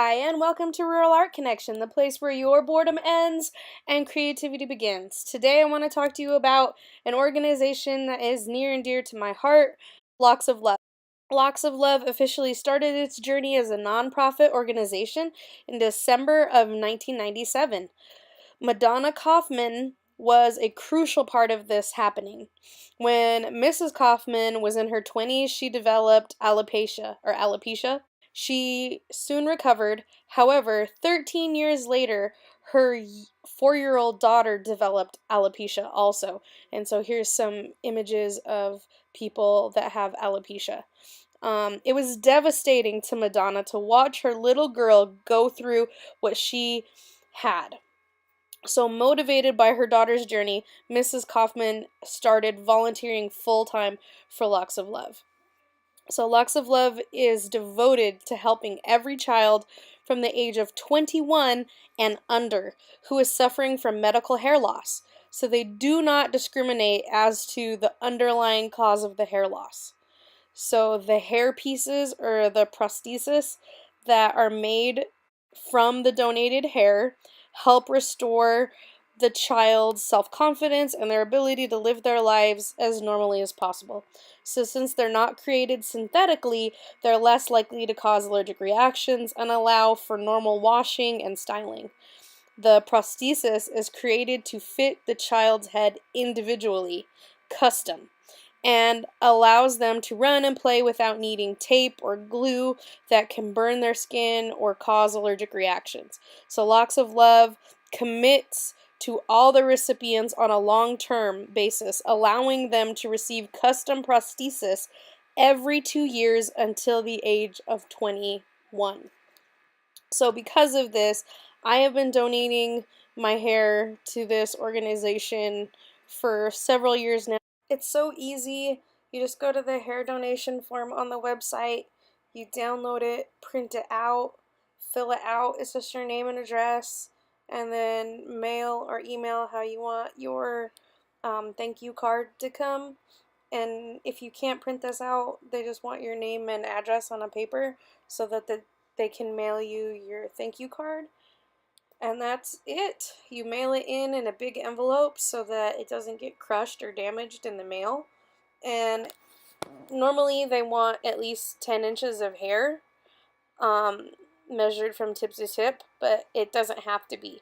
Hi, and welcome to Rural Art Connection, the place where your boredom ends and creativity begins. Today I want to talk to you about an organization that is near and dear to my heart, Locks of Love. Locks of Love officially started its journey as a nonprofit organization in December of 1997. Madonna Kaufman was a crucial part of this happening. When Mrs. Kaufman was in her 20s, she developed alopecia. She soon recovered. However, 13 years later, her 4-year-old daughter developed alopecia also. And so here's some images of people that have alopecia. It was devastating to Madonna to watch her little girl go through what she had. So, motivated by her daughter's journey, Mrs. Kaufman started volunteering full-time for Locks of Love. So, Locks of Love is devoted to helping every child from the age of 21 and under who is suffering from medical hair loss. So, they do not discriminate as to the underlying cause of the hair loss. So, the hair pieces or the prosthesis that are made from the donated hair help restore the child's self-confidence and their ability to live their lives as normally as possible. So since they're not created synthetically, they're less likely to cause allergic reactions and allow for normal washing and styling. The prosthesis is created to fit the child's head individually, custom, and allows them to run and play without needing tape or glue that can burn their skin or cause allergic reactions. So Locks of Love commits to all the recipients on a long-term basis, allowing them to receive custom prosthesis every 2 years until the age of 21. So because of this, I have been donating my hair to this organization for several years now. It's so easy. You just go to the hair donation form on the website, you download it, print it out, fill it out. It's just your name and address, and then mail or email how you want your thank you card to come. And if you can't print this out, they just want your name and address on a paper so that they can mail you your thank you card. And that's it. You mail it in a big envelope so that it doesn't get crushed or damaged in the mail. And normally they want at least 10 inches of hair measured from tip to tip, but it doesn't have to be.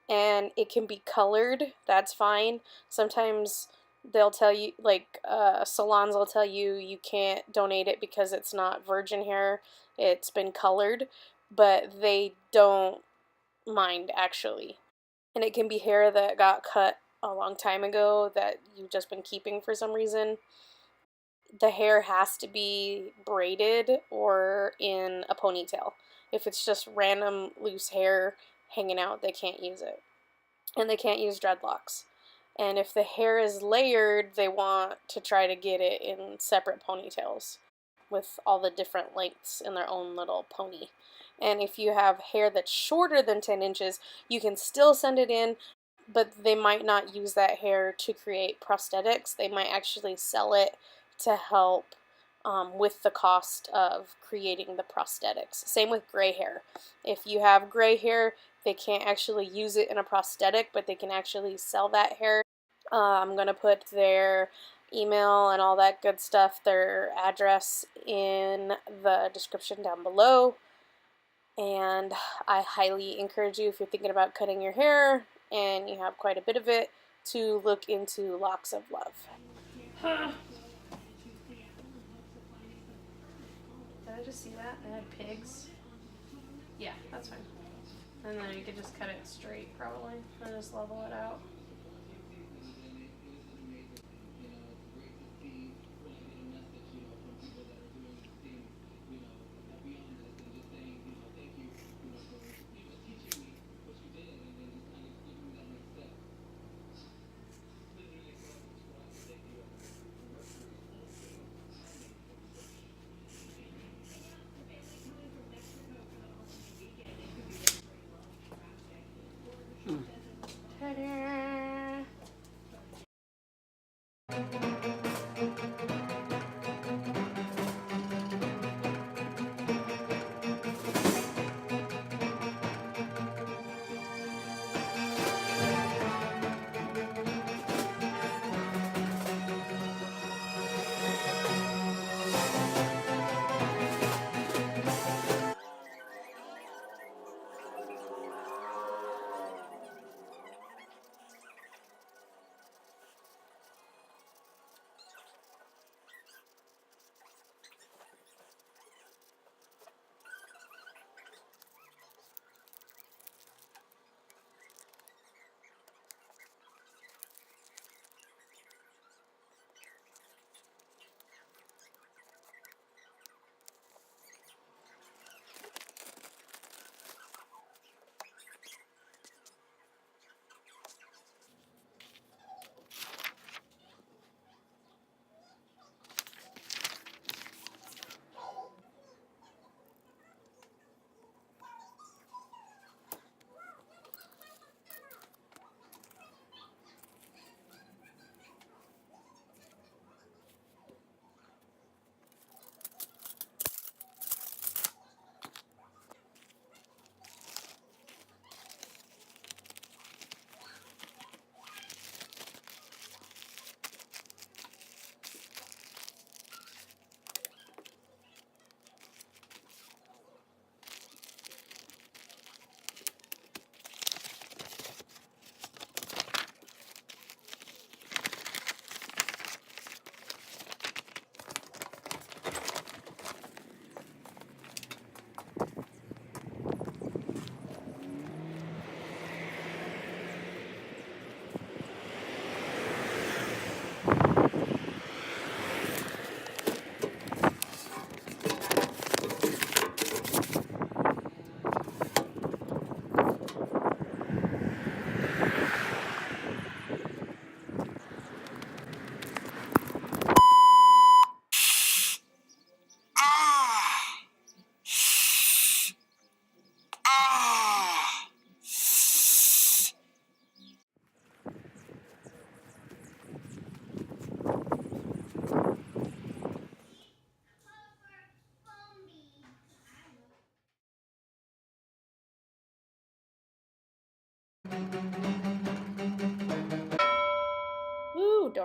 And it can be colored, that's fine. Sometimes they'll tell you, like salons will tell you you can't donate it because it's not virgin hair, it's been colored, but they don't mind actually. And it can be hair that got cut a long time ago that you've just been keeping for some reason. The hair has to be braided or in a ponytail. If it's just random loose hair hanging out, they can't use it. And they can't use dreadlocks. And if the hair is layered, they want to try to get it in separate ponytails with all the different lengths in their own little pony. And if you have hair that's shorter than 10 inches, you can still send it in, but they might not use that hair to create prosthetics. They might actually sell it to help with the cost of creating the prosthetics. Same with gray hair. If you have gray hair, they can't actually use it in a prosthetic, but they can actually sell that hair. I'm going to put their email and all that good stuff, their address, in the description down below. And I highly encourage you, if you're thinking about cutting your hair and you have quite a bit of it, to look into Locks of Love. Did I just see that? They had pigs. Yeah, that's fine. And then you could just cut it straight probably and just level it out. Ta-da!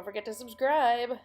Don't forget to subscribe.